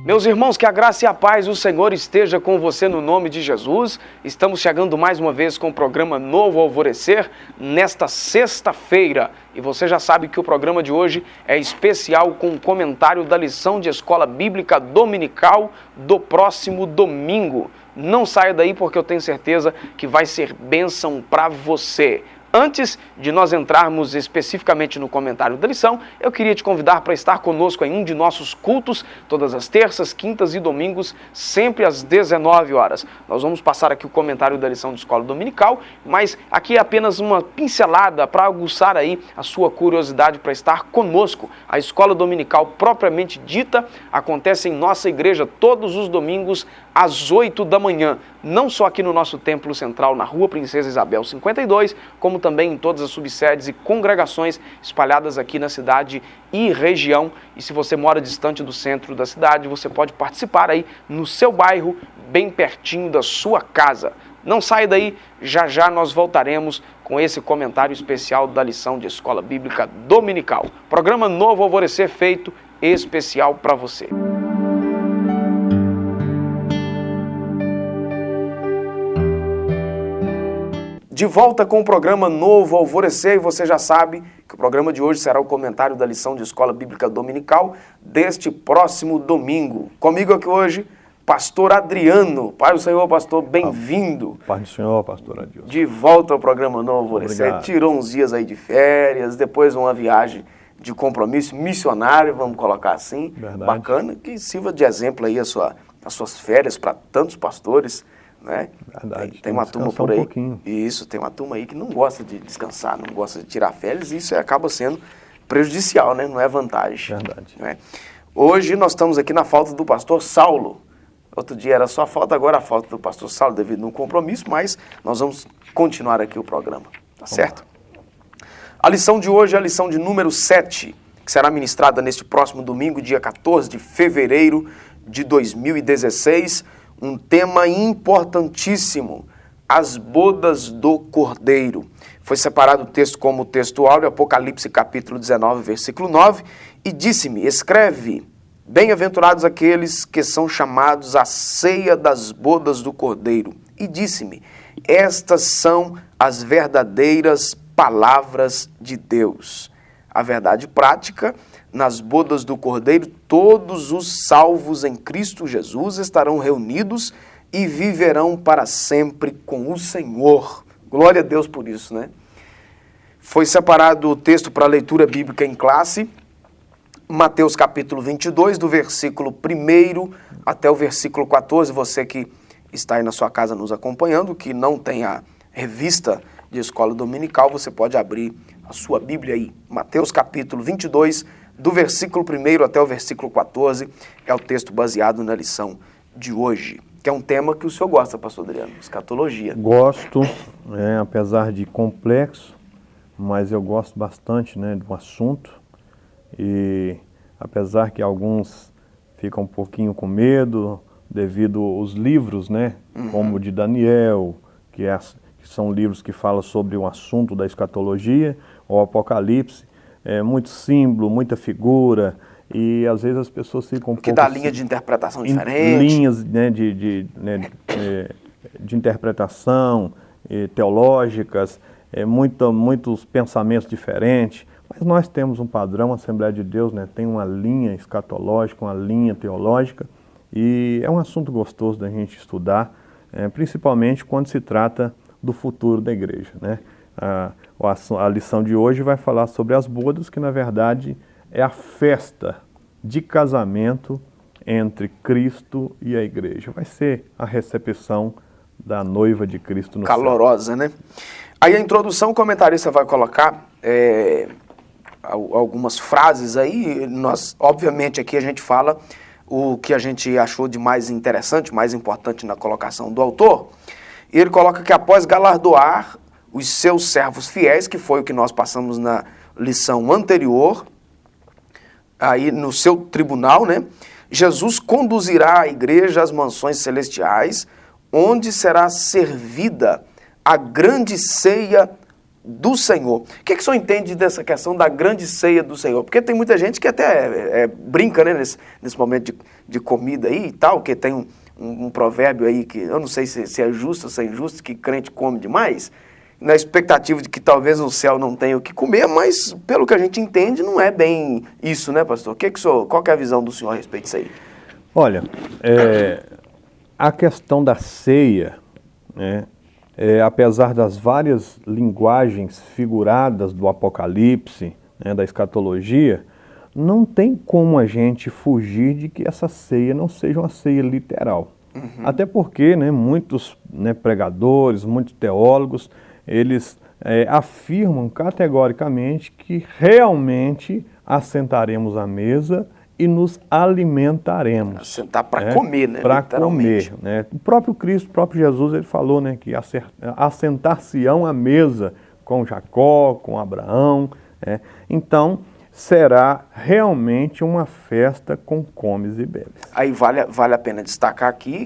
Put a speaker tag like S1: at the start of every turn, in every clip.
S1: Meus irmãos, que a graça e a paz do Senhor esteja com você no nome de Jesus. Estamos chegando mais uma vez com o programa Novo Alvorecer nesta sexta-feira. E você já sabe que o programa de hoje é especial com o comentário da lição de Escola Bíblica Dominical do próximo domingo. Não saia daí porque eu tenho certeza que vai ser bênção para você. Antes de nós entrarmos especificamente no comentário da lição, eu queria te convidar para estar conosco em um de nossos cultos, todas as terças, quintas e domingos, sempre às 19 horas. Nós vamos passar aqui o comentário da lição de escola dominical, mas aqui é apenas uma pincelada para aguçar aí a sua curiosidade para estar conosco. A escola dominical propriamente dita acontece em nossa igreja todos os domingos às 8 da manhã, não só aqui no nosso templo central na Rua Princesa Isabel 52, como também em todas as subsedes e congregações espalhadas aqui na cidade e região. E se você mora distante do centro da cidade, você pode participar aí no seu bairro, bem pertinho da sua casa. Não saia daí, já já nós voltaremos com esse comentário especial da lição de Escola Bíblica Dominical. Programa Novo Alvorecer feito especial para você. De volta com o programa Novo Alvorecer, e você já sabe que o programa de hoje será o comentário da lição de Escola Bíblica Dominical deste próximo domingo. Comigo aqui hoje, pastor Adriano. Pai do Senhor, pastor, bem-vindo.
S2: Pai do Senhor, pastor Adilson.
S1: De volta ao programa Novo Alvorecer.
S2: Obrigado.
S1: Tirou uns dias aí de férias, depois uma viagem de compromisso missionário, vamos colocar assim.
S2: Verdade.
S1: Bacana, que sirva de exemplo aí as suas férias para tantos pastores. Né?
S2: Verdade.
S1: Tem uma turma por aí.
S2: Isso,
S1: tem uma turma aí que não gosta de descansar, não gosta de tirar férias, e isso acaba sendo prejudicial, né? Não é vantagem.
S2: Verdade.
S1: Né? Hoje nós estamos aqui na falta do pastor Saulo. Outro dia era só a falta, agora a falta do pastor Saulo devido a um compromisso, mas nós vamos continuar aqui o programa, tá certo? A lição de hoje é a lição de número 7, que será ministrada neste próximo domingo, dia 14 de fevereiro de 2016, um tema importantíssimo, as bodas do Cordeiro. Foi separado o texto como texto áureo, Apocalipse capítulo 19, versículo 9, e disse-me, escreve, bem-aventurados aqueles que são chamados à ceia das bodas do Cordeiro. E disse-me, estas são as verdadeiras palavras de Deus. A verdade prática, nas bodas do Cordeiro, todos os salvos em Cristo Jesus estarão reunidos e viverão para sempre com o Senhor. Glória a Deus por isso, né? Foi separado o texto para leitura bíblica em classe, Mateus capítulo 22, do versículo 1 até o versículo 14. Você que está aí na sua casa nos acompanhando, que não tem a revista de escola dominical, você pode abrir a sua Bíblia aí. Mateus capítulo 22, do versículo 1 até o versículo 14, é o texto baseado na lição de hoje, que é um tema que o senhor gosta, pastor Adriano, escatologia.
S2: Gosto, apesar de complexo, mas eu gosto bastante, do assunto, e apesar que alguns ficam um pouquinho com medo devido aos livros, como o de Daniel, que são livros que falam sobre o assunto da escatologia, o Apocalipse, muito símbolo, muita figura, e às vezes as pessoas ficam um pouco...
S1: Que dá linha de interpretação diferente.
S2: Linhas de interpretação teológicas, muitos pensamentos diferentes, mas nós temos um padrão, a Assembleia de Deus tem uma linha escatológica, uma linha teológica, e é um assunto gostoso da gente estudar, principalmente quando se trata do futuro da igreja, A lição de hoje vai falar sobre as bodas, que na verdade é a festa de casamento entre Cristo e a igreja. Vai ser a recepção da noiva de Cristo no céu.
S1: Calorosa, né? Aí a introdução, o comentarista vai colocar algumas frases aí. Nós, obviamente, aqui a gente fala o que a gente achou de mais interessante, mais importante na colocação do autor. E ele coloca que após galardoar os seus servos fiéis, que foi o que nós passamos na lição anterior, aí no seu tribunal, Jesus conduzirá a igreja às mansões celestiais, onde será servida a grande ceia do Senhor. O que o senhor entende dessa questão da grande ceia do Senhor? Porque tem muita gente que até brinca, né, nesse momento de comida aí e tal, que tem um provérbio aí que eu não sei se é justo ou se é injusto, que crente come demais, na expectativa de que talvez o céu não tenha o que comer, mas pelo que a gente entende não é bem isso, né, pastor? Qual que é a visão do senhor a respeito disso aí?
S2: Olha, a questão da ceia, né, apesar das várias linguagens figuradas do Apocalipse, né, da escatologia, não tem como a gente fugir de que essa ceia não seja uma ceia literal. Até porque, né, muitos, né, pregadores, muitos teólogos, eles afirmam categoricamente que realmente assentaremos à mesa e nos alimentaremos.
S1: Assentar para comer, né?
S2: Para comer, né? O próprio Cristo, o próprio Jesus, ele falou, né, que assentar-se-ão à mesa com Jacó, com Abraão, né? Então, será realmente uma festa com comes e bebes.
S1: Aí vale a pena destacar aqui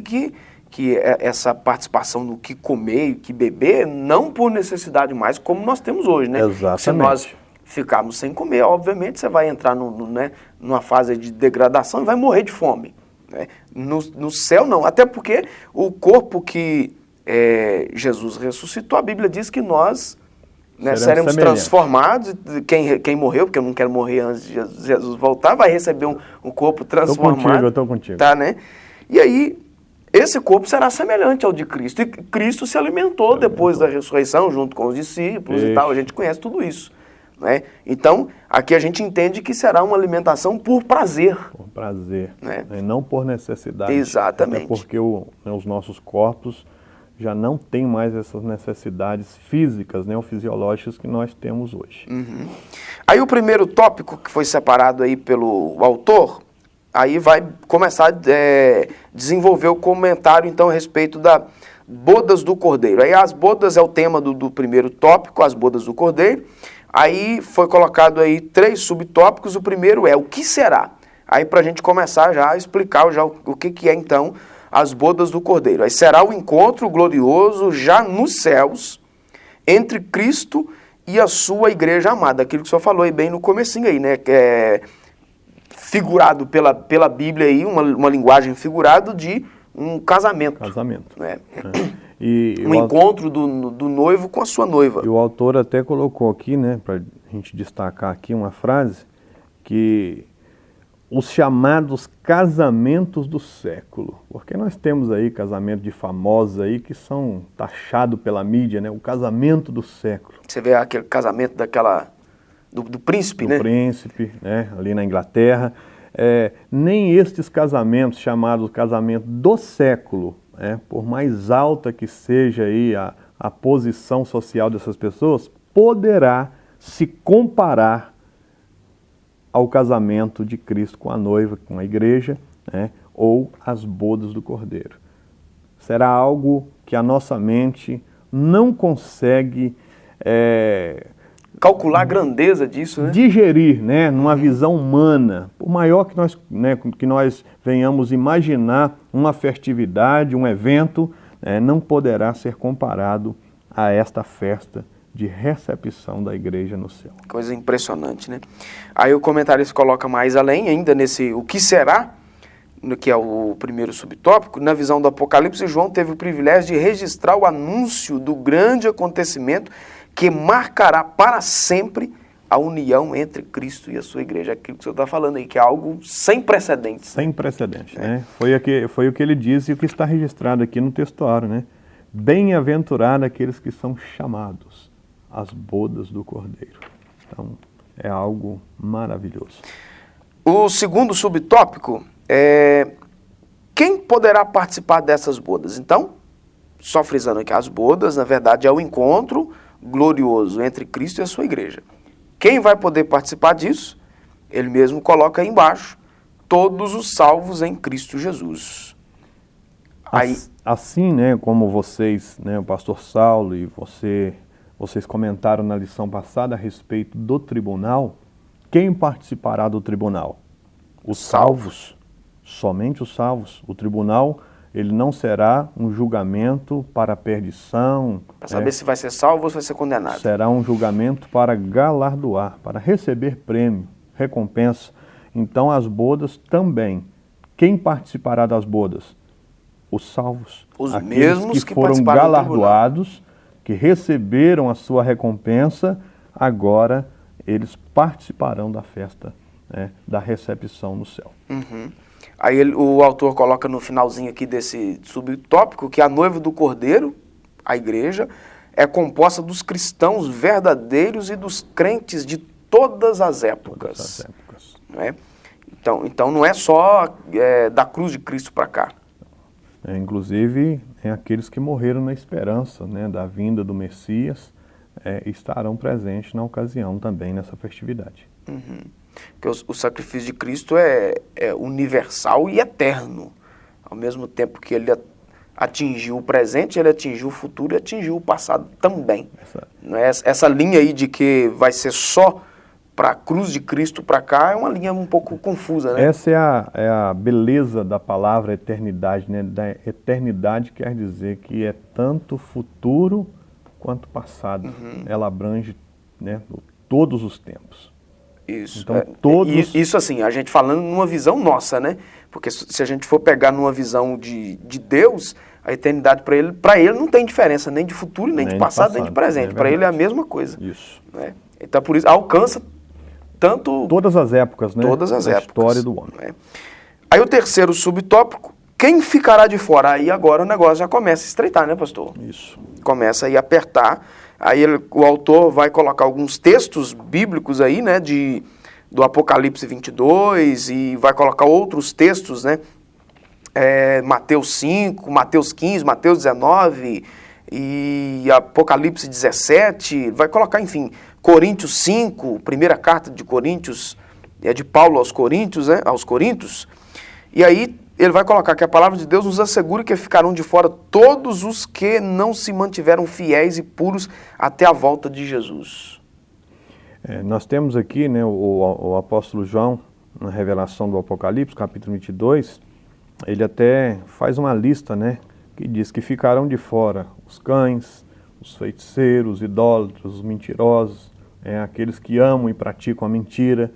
S1: que essa participação no que comer e que beber, não por necessidade mais, como nós temos hoje, né?
S2: Exatamente.
S1: Se nós ficarmos sem comer, obviamente você vai entrar né, numa fase de degradação e vai morrer de fome. Né? No céu não, até porque o corpo que Jesus ressuscitou, a Bíblia diz que nós, né, seremos transformados. Quem morreu, porque eu não quero morrer antes de Jesus voltar, vai receber um corpo transformado.
S2: Eu estou contigo.
S1: Tá, né? E aí, esse corpo será semelhante ao de Cristo. E Cristo se alimentou depois da ressurreição, junto com os discípulos e tal. A gente conhece tudo isso. Né? Então, aqui a gente entende que será uma alimentação por prazer.
S2: Por prazer,
S1: né?
S2: E não por necessidade.
S1: Exatamente.
S2: Até porque os nossos corpos já não têm mais essas necessidades físicas, né, ou fisiológicas que nós temos hoje.
S1: Aí o primeiro tópico que foi separado aí pelo autor, aí vai começar a desenvolver o comentário, então, a respeito da bodas do Cordeiro. Aí as bodas é o tema do primeiro tópico, as bodas do Cordeiro. Aí foi colocado aí 3 subtópicos. O primeiro é o que será. Aí para a gente começar já a explicar já o que é então as bodas do Cordeiro. Aí será o encontro glorioso já nos céus entre Cristo e a sua igreja amada. Aquilo que o senhor falou aí bem no comecinho aí, né? Que é figurado pela Bíblia aí, uma linguagem figurada de um casamento.
S2: Casamento.
S1: Né?
S2: Um
S1: encontro do noivo com a sua noiva.
S2: E o autor até colocou aqui, né, para a gente destacar aqui uma frase, que os chamados casamentos do século, porque nós temos aí casamento de famosos aí que são taxados pela mídia, né, o casamento do século.
S1: Você vê aquele casamento do príncipe, né?
S2: Do príncipe, né, ali na Inglaterra. Nem estes casamentos, chamados casamento do século, por mais alta que seja aí a posição social dessas pessoas, poderá se comparar ao casamento de Cristo com a noiva, com a igreja, né, ou as bodas do Cordeiro. Será algo que a nossa mente não consegue
S1: calcular a grandeza disso, né?
S2: Digerir, né, numa visão humana. Por maior que nós venhamos imaginar uma festividade, um evento, não poderá ser comparado a esta festa de recepção da igreja no céu.
S1: Coisa impressionante, né? Aí o comentarista coloca mais além, ainda nesse o que será, que é o primeiro subtópico, na visão do Apocalipse, João teve o privilégio de registrar o anúncio do grande acontecimento que marcará para sempre a união entre Cristo e a sua igreja. Aquilo que o senhor está falando aí, que é algo sem precedentes.
S2: Sem precedentes, né? Foi o que ele disse e o que está registrado aqui no textuário, né? Bem-aventurado aqueles que são chamados às bodas do Cordeiro. Então, é algo maravilhoso.
S1: O segundo subtópico é quem poderá participar dessas bodas. Então, só frisando aqui, as bodas, na verdade, é o encontro glorioso entre Cristo e a sua igreja. Quem vai poder participar disso? Ele mesmo coloca aí embaixo, todos os salvos em Cristo Jesus. Aí,
S2: assim, né, como vocês, né, o pastor Saulo e vocês comentaram na lição passada a respeito do tribunal, quem participará do tribunal? Os salvos, somente os salvos. O tribunal ele não será um julgamento para perdição.
S1: Para saber se vai ser salvo ou se vai ser condenado.
S2: Será um julgamento para galardoar, para receber prêmio, recompensa. Então as bodas também. Quem participará das bodas? Os salvos.
S1: Os
S2: aqueles
S1: mesmos que
S2: foram
S1: participaram do tribunal.
S2: galardoados, que receberam a sua recompensa, agora eles participarão da festa, né, da recepção no céu.
S1: Uhum. Aí o autor coloca no finalzinho aqui desse subtópico que a noiva do Cordeiro, a igreja, é composta dos cristãos verdadeiros e dos crentes de todas as épocas.
S2: Todas as épocas.
S1: Não é? Então não é só da cruz de Cristo para cá.
S2: Inclusive, aqueles que morreram na esperança, né, da vinda do Messias estarão presentes na ocasião também nessa festividade.
S1: Uhum. Porque o sacrifício de Cristo é universal e eterno. Ao mesmo tempo que ele atingiu o presente, ele atingiu o futuro e atingiu o passado também. Essa linha aí de que vai ser só para a cruz de Cristo para cá é uma linha um pouco confusa, né?
S2: Essa é a beleza da palavra eternidade, né? Da eternidade quer dizer que é tanto futuro quanto passado. Uhum. Ela abrange, né, todos os tempos.
S1: Isso.
S2: Então,
S1: isso assim, a gente falando numa visão nossa, né? Porque se a gente for pegar numa visão de Deus, a eternidade para ele não tem diferença nem de futuro, nem de passado, nem de presente. Para ele é a mesma coisa.
S2: Isso.
S1: Né? Então, por isso, alcança tanto...
S2: todas as épocas, né?
S1: Todas as épocas.
S2: História do homem.
S1: Né? Aí o terceiro subtópico, quem ficará de fora? Aí agora o negócio já começa a estreitar, né, pastor?
S2: Isso.
S1: Começa aí a apertar. Aí o autor vai colocar alguns textos bíblicos aí, né, do Apocalipse 22, e vai colocar outros textos, né, Mateus 5, Mateus 15, Mateus 19, e Apocalipse 17, vai colocar, enfim, Coríntios 5, primeira carta de Coríntios, de Paulo aos Coríntios, né, aos Coríntios, e aí ele vai colocar que a palavra de Deus nos assegura que ficarão de fora todos os que não se mantiveram fiéis e puros até a volta de Jesus.
S2: Nós temos aqui, né, o apóstolo João, na revelação do Apocalipse, capítulo 22, ele até faz uma lista, né, que diz que ficarão de fora os cães, os feiticeiros, os idólatras, os mentirosos, aqueles que amam e praticam a mentira.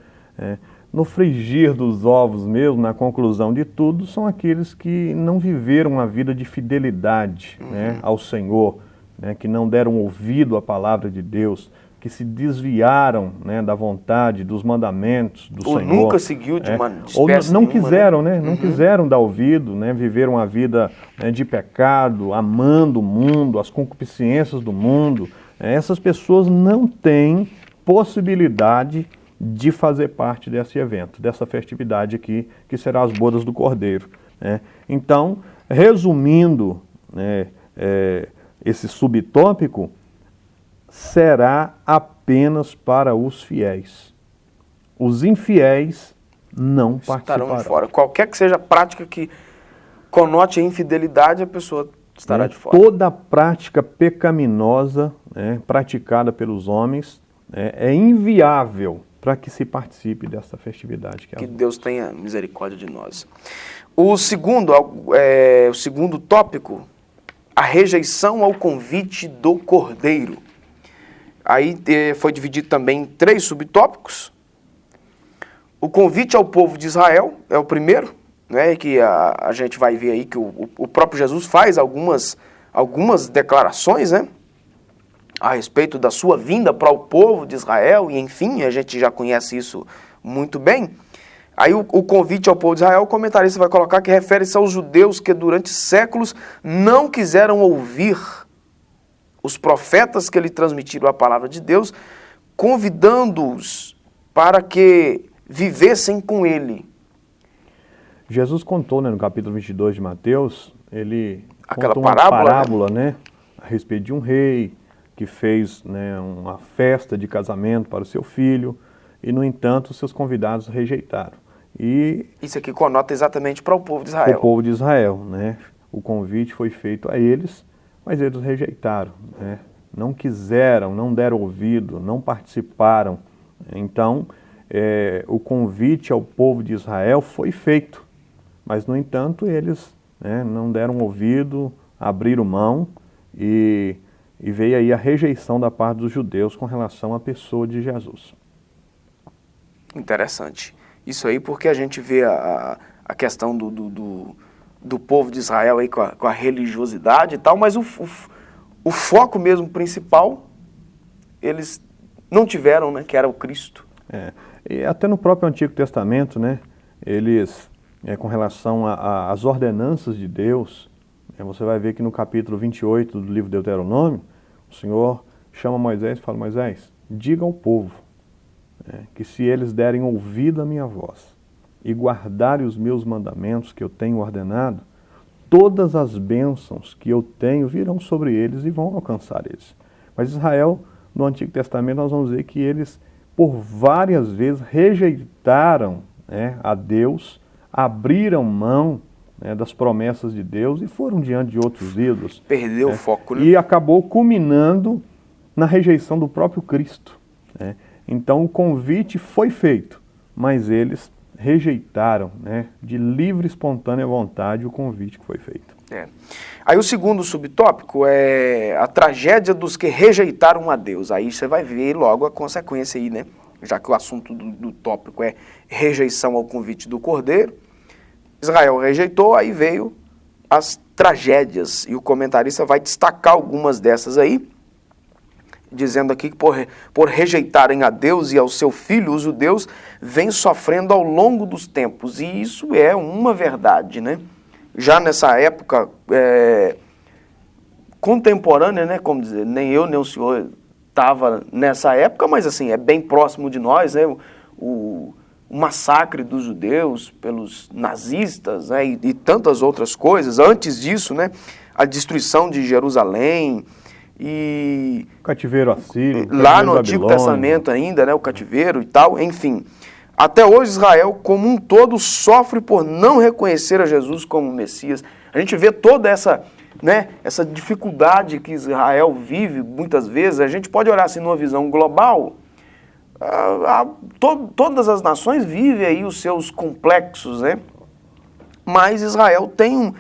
S2: No frigir dos ovos mesmo, na conclusão de tudo, são aqueles que não viveram uma vida de fidelidade, né, ao Senhor, né, que não deram ouvido à palavra de Deus, que se desviaram, né, da vontade, dos mandamentos do Senhor.
S1: Ou nunca seguiu de uma
S2: ou
S1: espécie
S2: não
S1: nenhuma,
S2: quiseram, né? Não quiseram dar ouvido, né? Viveram uma vida, né, de pecado, amando o mundo, as concupiscências do mundo. Essas pessoas não têm possibilidade de fazer parte desse evento, dessa festividade aqui, que será as bodas do Cordeiro, né? Então, resumindo, né, esse subtópico, será apenas para os fiéis. Os infiéis não participarão.
S1: Estarão de fora. Qualquer que seja a prática que conote a infidelidade, a pessoa estará de fora.
S2: Toda prática pecaminosa, né, praticada pelos homens, é inviável para que se participe dessa festividade.
S1: Que Deus tenha misericórdia de nós. O segundo tópico, a rejeição ao convite do Cordeiro. Aí foi dividido também em 3 subtópicos. O convite ao povo de Israel é o primeiro, né, que a gente vai ver aí que o próprio Jesus faz algumas declarações, né, a respeito da sua vinda para o povo de Israel, e enfim, a gente já conhece isso muito bem. Aí o convite ao povo de Israel, o comentarista vai colocar que refere-se aos judeus que durante séculos não quiseram ouvir os profetas que lhe transmitiram a palavra de Deus, convidando-os para que vivessem com ele.
S2: Jesus contou, né, no capítulo 22 de Mateus, ele
S1: aquela
S2: contou uma
S1: parábola,
S2: né, a respeito de um rei que fez, né, uma festa de casamento para o seu filho, e, no entanto, seus convidados rejeitaram. E
S1: isso aqui conota exatamente para o povo de Israel.
S2: Para o povo de Israel, né? O convite foi feito a eles, mas eles rejeitaram, né? Não quiseram, não deram ouvido, não participaram. Então, o convite ao povo de Israel foi feito, mas, no entanto, eles né, não deram ouvido, abriram mão e veio aí a rejeição da parte dos judeus com relação à pessoa de Jesus.
S1: Interessante. Isso aí porque a gente vê a questão do povo de Israel aí com a religiosidade e tal, mas o foco mesmo principal, eles não tiveram, né, que era o Cristo.
S2: E até no próprio Antigo Testamento, né, eles, com relação às ordenanças de Deus, você vai ver que no capítulo 28 do livro de Deuteronômio, o Senhor chama Moisés e fala: Moisés, diga ao povo que se eles derem ouvido à minha voz e guardarem os meus mandamentos que eu tenho ordenado, todas as bênçãos que eu tenho virão sobre eles e vão alcançar eles. Mas Israel, no Antigo Testamento, nós vamos ver que eles, por várias vezes, rejeitaram a Deus, abriram mão das promessas de Deus e foram diante de outros ídolos.
S1: Perdeu o foco, né?
S2: E acabou culminando na rejeição do próprio Cristo. Então o convite foi feito, mas eles rejeitaram, de livre e espontânea vontade, o convite que foi feito.
S1: Aí o segundo subtópico é a tragédia dos que rejeitaram a Deus. Aí você vai ver logo a consequência aí, né? Já que o assunto do tópico é rejeição ao convite do Cordeiro. Israel rejeitou, aí veio as tragédias. E o comentarista vai destacar algumas dessas aí, dizendo aqui que por rejeitarem a Deus e ao seu filho, os judeus vêm sofrendo ao longo dos tempos. E isso é uma verdade, né? Já nessa época contemporânea, né? Como dizer, nem eu nem o senhor estava nessa época, mas assim, é bem próximo de nós, né? O massacre dos judeus pelos nazistas, né? E tantas outras coisas. Antes disso, né? A destruição de Jerusalém, e
S2: cativeiro assírio,
S1: lá no Antigo Testamento ainda, né, o cativeiro e tal, enfim. Até hoje Israel como um todo sofre por não reconhecer a Jesus como Messias. A gente vê toda essa, né, essa dificuldade que Israel vive muitas vezes. A gente pode olhar assim numa visão global. Todas as nações vivem aí os seus complexos, né? Mas Israel tem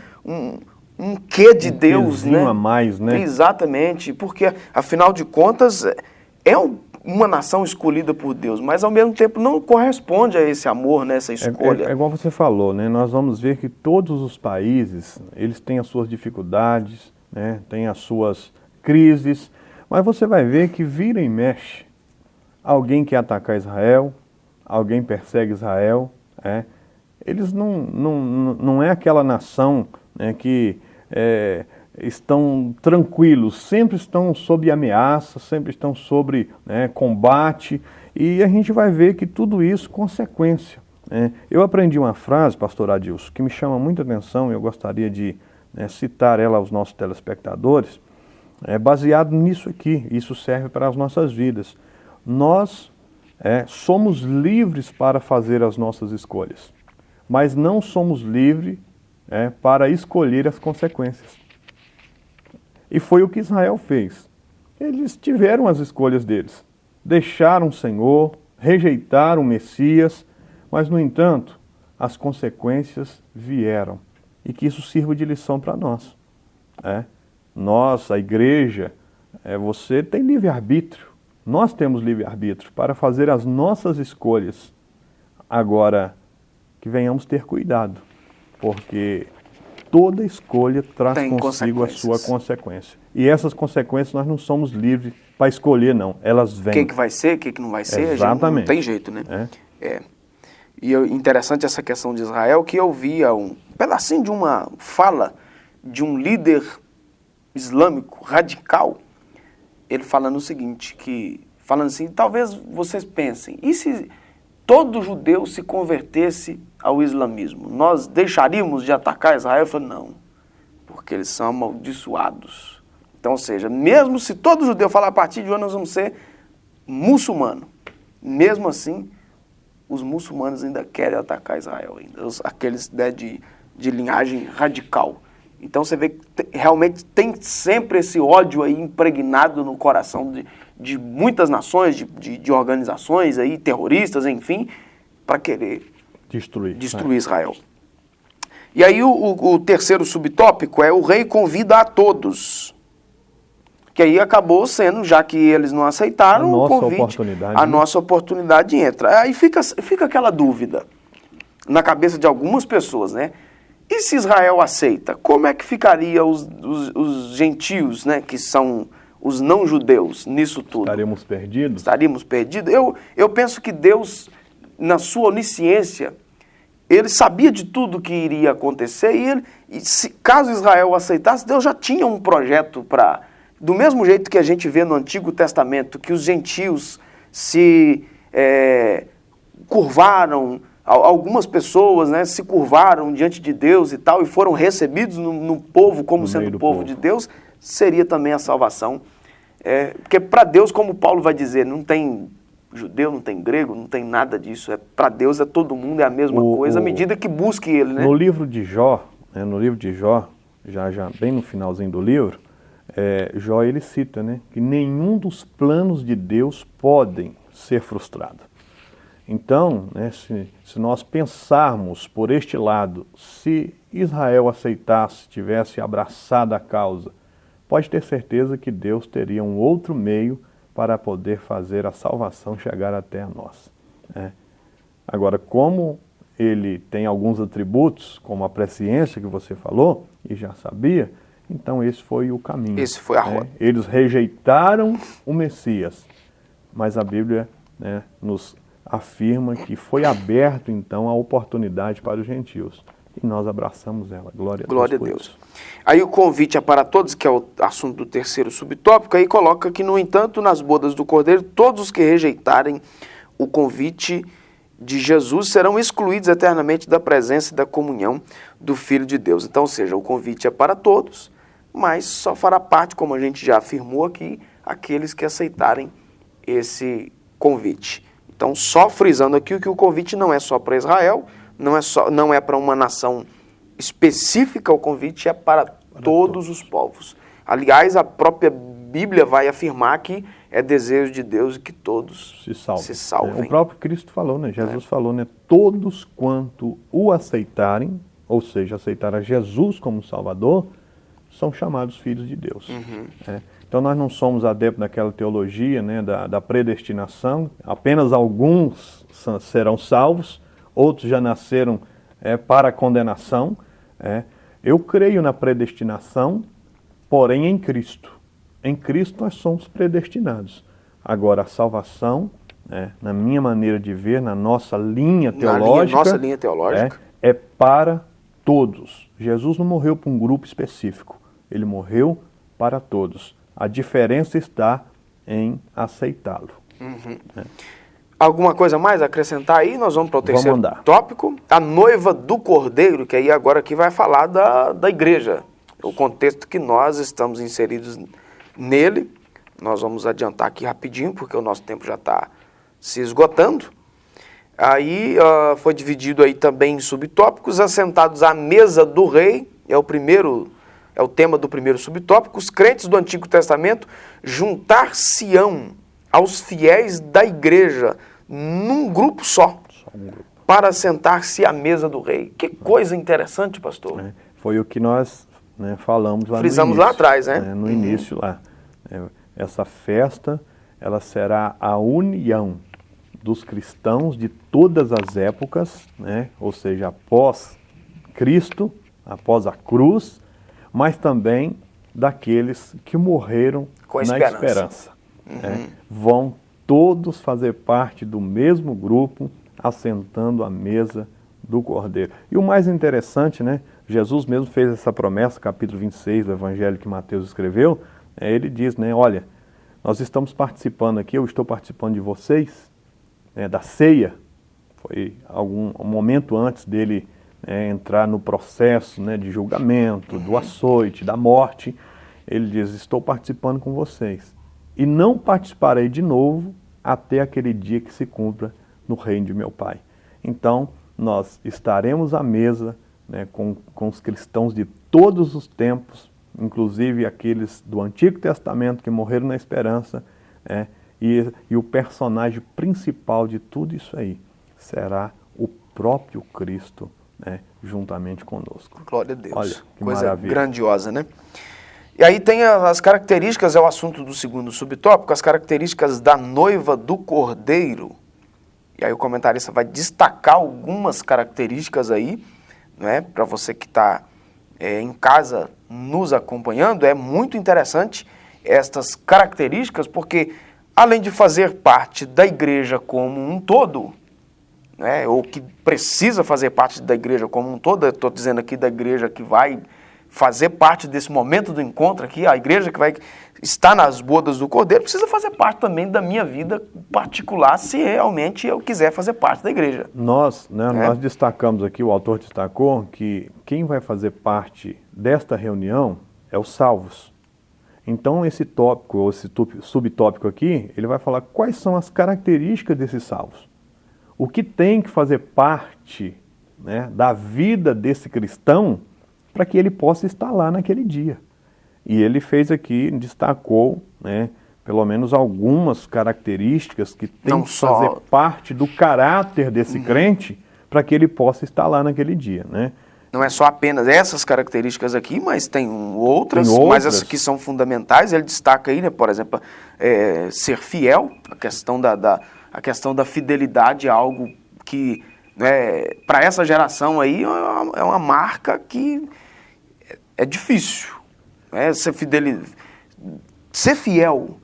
S1: um quê de Deus, né?
S2: A mais, né?
S1: Exatamente, porque afinal de contas é uma nação escolhida por Deus, mas ao mesmo tempo não corresponde a esse amor, né, essa escolha.
S2: É igual você falou, né? Nós vamos ver que todos os países, eles têm as suas dificuldades, né? Têm as suas crises, mas você vai ver que vira e mexe. Alguém quer atacar Israel, alguém persegue Israel, Eles não é aquela nação, né, que estão tranquilos, sempre estão sob ameaça, sempre estão sob combate, e a gente vai ver que tudo isso é consequência. Eu aprendi uma frase, pastor Adilson, que me chama muita atenção e eu gostaria de citar ela aos nossos telespectadores, baseado nisso aqui, isso serve para as nossas vidas. Nós somos livres para fazer as nossas escolhas, mas não somos livres para escolher as consequências. E foi o que Israel fez. Eles tiveram as escolhas deles. Deixaram o Senhor, rejeitaram o Messias, mas, no entanto, as consequências vieram. E que isso sirva de lição para nós. Nós, a igreja, você tem livre-arbítrio. Nós temos livre-arbítrio para fazer as nossas escolhas. Agora, que venhamos ter cuidado, porque toda escolha traz consigo a sua consequência. E essas consequências nós não somos livres para escolher, não. Elas vêm.
S1: O que vai ser, o que não vai ser,
S2: exatamente.
S1: Não tem jeito, né? E interessante essa questão de Israel, que eu via um pedacinho de uma fala de um líder islâmico radical, ele falando o seguinte, falando assim, talvez vocês pensem, e se todo judeu se convertesse ao islamismo, nós deixaríamos de atacar Israel? Eu falei, não, porque eles são amaldiçoados. Então, ou seja, mesmo se todo judeu falar, a partir de hoje nós vamos ser muçulmano, mesmo assim, os muçulmanos ainda querem atacar Israel, ainda, aqueles de linhagem radical. Então você vê que realmente tem sempre esse ódio aí impregnado no coração de muitas nações, de organizações aí, terroristas, enfim, para querer destruir Israel. E aí o terceiro subtópico é o rei convida a todos. Que aí acabou sendo, já que eles não aceitaram,
S2: A nossa
S1: o convite,
S2: oportunidade,
S1: a
S2: né?
S1: nossa oportunidade entra. Aí fica aquela dúvida na cabeça de algumas pessoas, né? E se Israel aceita, como é que ficaria os gentios, né, que são os não-judeus nisso tudo?
S2: Estaremos perdidos?
S1: Estaríamos perdidos? Eu penso que Deus, na sua onisciência, ele sabia de tudo que iria acontecer caso Israel aceitasse, Deus já tinha um projeto para... Do mesmo jeito que a gente vê no Antigo Testamento, que os gentios se curvaram, algumas pessoas, né, se curvaram diante de Deus e tal, e foram recebidos no povo como sendo povo de Deus, seria também a salvação. Porque para Deus, como Paulo vai dizer, não tem judeu, não tem grego, não tem nada disso. Para Deus é todo mundo, é a mesma coisa, à medida que busque Ele, né?
S2: No livro de Jó, já bem no finalzinho do livro, Jó ele cita, né, que nenhum dos planos de Deus podem ser frustrados. Então, né, se nós pensarmos por este lado, se Israel aceitasse, tivesse abraçado a causa, pode ter certeza que Deus teria um outro meio para poder fazer a salvação chegar até a nós. Né? Agora, como ele tem alguns atributos, como a presciência que você falou, e já sabia, então esse foi o caminho.
S1: Esse foi a rota.
S2: Eles rejeitaram o Messias, mas a Bíblia, né, nos afirma que foi aberto então a oportunidade para os gentios. E nós abraçamos ela. Glória a Deus.
S1: Aí o convite é para todos, que é o assunto do terceiro subtópico, aí coloca que, no entanto, nas bodas do Cordeiro, todos os que rejeitarem o convite de Jesus serão excluídos eternamente da presença e da comunhão do Filho de Deus. Então, ou seja, o convite é para todos, mas só fará parte, como a gente já afirmou aqui, aqueles que aceitarem esse convite. Então, só frisando aqui que o convite não é só para Israel, não é para uma nação específica, o convite é para todos os povos. Aliás, a própria Bíblia vai afirmar que é desejo de Deus que todos se salvem.
S2: O próprio Cristo falou, né? Jesus falou, né? Todos quanto o aceitarem, ou seja, aceitar a Jesus como Salvador, são chamados filhos de Deus. Então nós não somos adeptos daquela teologia, né, da predestinação, apenas alguns serão salvos, outros já nasceram para a condenação. Eu creio na predestinação, porém em Cristo. Em Cristo nós somos predestinados. Agora a salvação, na minha maneira de ver, na nossa linha teológica,
S1: nossa linha teológica,
S2: é para todos. Jesus não morreu para um grupo específico, ele morreu para todos. A diferença está em aceitá-lo.
S1: Alguma coisa mais a acrescentar aí? Nós vamos para o terceiro tópico. A noiva do Cordeiro, que aí agora aqui vai falar da igreja. O contexto que nós estamos inseridos nele. Nós vamos adiantar aqui rapidinho, porque o nosso tempo já está se esgotando. Aí foi dividido aí também em subtópicos. Assentados à mesa do rei, é o tema do primeiro subtópico. Os crentes do Antigo Testamento juntar-se-ão aos fiéis da igreja num grupo só, para sentar-se à mesa do rei. Que coisa interessante, pastor.
S2: Foi o que nós falamos lá
S1: Frisamos
S2: no início,
S1: lá atrás, né?
S2: No início lá. Essa festa, ela será a união dos cristãos de todas as épocas, né? Ou seja, após Cristo, após a cruz, mas também daqueles que morreram na esperança. Vão todos fazer parte do mesmo grupo, assentando à mesa do Cordeiro. E o mais interessante, né? Jesus mesmo fez essa promessa, capítulo 26 do Evangelho que Mateus escreveu. Ele diz, né? Olha, nós estamos participando aqui, eu estou participando de vocês, da ceia. Foi um momento antes dele entrar no processo, né, de julgamento, do açoite, da morte. Ele diz, estou participando com vocês. E não participarei de novo até aquele dia que se cumpra no reino de meu Pai. Então, nós estaremos à mesa, né, com os cristãos de todos os tempos, inclusive aqueles do Antigo Testamento que morreram na esperança, e o personagem principal de tudo isso aí será o próprio Cristo né, juntamente conosco.
S1: Glória a Deus.
S2: Olha, que
S1: coisa
S2: maravilha.
S1: grandiosa, né? E aí tem as características, é o assunto do segundo subtópico, as características da noiva do Cordeiro. E aí o comentarista vai destacar algumas características aí, né, para você que está em casa nos acompanhando. É muito interessante estas características, porque além de fazer parte da igreja como um todo, né, ou que precisa fazer parte da igreja como um todo, eu estou dizendo aqui da igreja que vai fazer parte desse momento do encontro aqui, a igreja que vai estar nas bodas do Cordeiro, precisa fazer parte também da minha vida particular, se realmente eu quiser fazer parte da igreja.
S2: Nós destacamos aqui, o autor destacou, que quem vai fazer parte desta reunião é os salvos. Então esse tópico, ou esse subtópico aqui, ele vai falar quais são as características desses salvos. O que tem que fazer parte, né, da vida desse cristão para que ele possa estar lá naquele dia. E ele fez aqui, destacou, né, pelo menos algumas características que tem que fazer parte do caráter desse crente para que ele possa estar lá naquele dia, né?
S1: Não é só apenas essas características aqui, mas tem outras, mas as que são fundamentais. Ele destaca aí, né, por exemplo, ser fiel, a questão da fidelidade é algo que, né, para essa geração aí é uma marca que é difícil, né? Ser fiel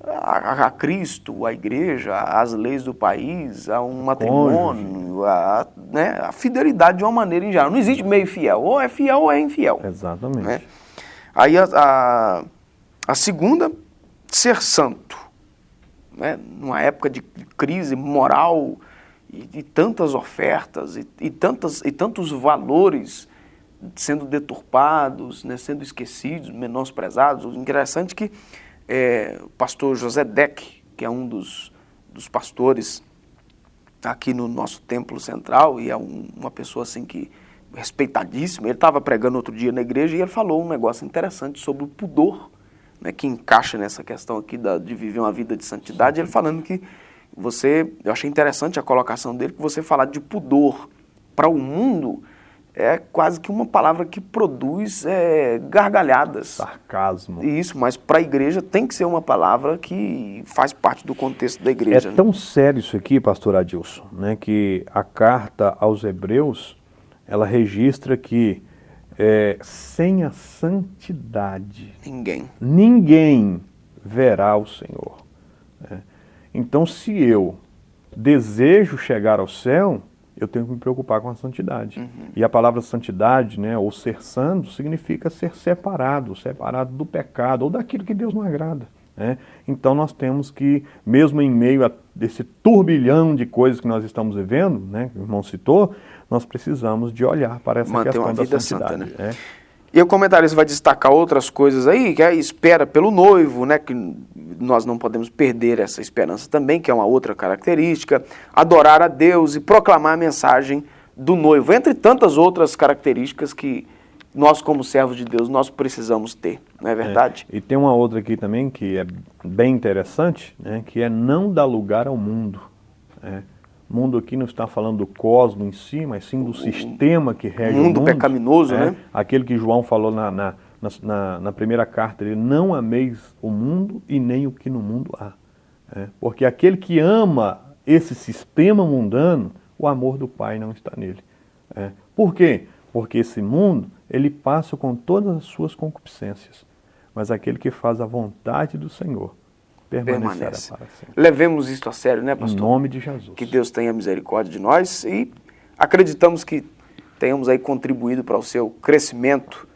S1: a Cristo, à igreja, às leis do país, a um matrimônio, a fidelidade de uma maneira em geral. Não existe meio fiel, ou é fiel ou é infiel.
S2: Exatamente.
S1: Né? Aí a segunda, ser santo. Né? Numa época de crise moral e tantas ofertas e tantos valores sendo deturpados, né, sendo esquecidos, menosprezados. O interessante é que o pastor José Deck, que é um dos pastores aqui no nosso templo central, e é uma pessoa assim que respeitadíssima, ele estava pregando outro dia na igreja e ele falou um negócio interessante sobre o pudor, né, que encaixa nessa questão aqui de viver uma vida de santidade. Ele falando que eu achei interessante a colocação dele, que você falar de pudor para o mundo é quase que uma palavra que produz gargalhadas.
S2: Sarcasmo.
S1: Isso, mas para a igreja tem que ser uma palavra que faz parte do contexto da igreja.
S2: É tão sério isso aqui, pastor Adilson, né, que a carta aos Hebreus, ela registra que sem a santidade ninguém verá o Senhor. Né? Então, se eu desejo chegar ao céu, eu tenho que me preocupar com a santidade. E a palavra santidade, né, ou ser santo, significa ser separado do pecado, ou daquilo que Deus não agrada. Né? Então nós temos que, mesmo em meio a esse turbilhão de coisas que nós estamos vivendo, né, que o irmão citou, nós precisamos de olhar para essa questão da santidade. Santa, né?
S1: E o comentarista vai destacar outras coisas aí, que é a espera pelo noivo, né, que nós não podemos perder essa esperança também, que é uma outra característica, adorar a Deus e proclamar a mensagem do noivo, entre tantas outras características que nós, como servos de Deus, nós precisamos ter, não é verdade?
S2: E tem uma outra aqui também que é bem interessante, né, que é não dar lugar ao mundo. O mundo aqui não está falando do cosmos em si, mas sim do sistema que rege o mundo.
S1: Pecaminoso, né?
S2: Aquele que João falou na primeira carta, ele não ameis o mundo e nem o que no mundo há. Porque aquele que ama esse sistema mundano, o amor do Pai não está nele. Por quê? Porque esse mundo, ele passa com todas as suas concupiscências. Mas aquele que faz a vontade do Senhor, permanecerá para sempre.
S1: Levemos isto a sério, né, pastor?
S2: Em nome de Jesus.
S1: Que Deus tenha misericórdia de nós e acreditamos que tenhamos aí contribuído para o seu crescimento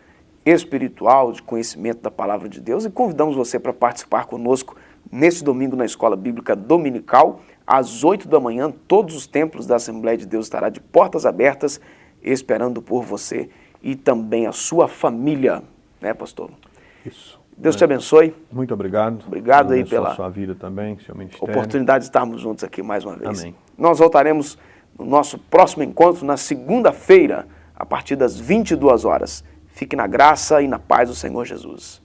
S1: espiritual, de conhecimento da palavra de Deus, e convidamos você para participar conosco neste domingo na Escola Bíblica Dominical, às 8 da manhã. Todos os templos da Assembleia de Deus estará de portas abertas, esperando por você e também a sua família, né, pastor?
S2: Isso.
S1: Deus te abençoe.
S2: Muito obrigado.
S1: Obrigado aí pela
S2: sua vida também, seu ministério.
S1: Oportunidade de estarmos juntos aqui mais uma vez.
S2: Amém.
S1: Nós voltaremos no nosso próximo encontro na segunda-feira, a partir das 22 horas. Fique na graça e na paz do Senhor Jesus.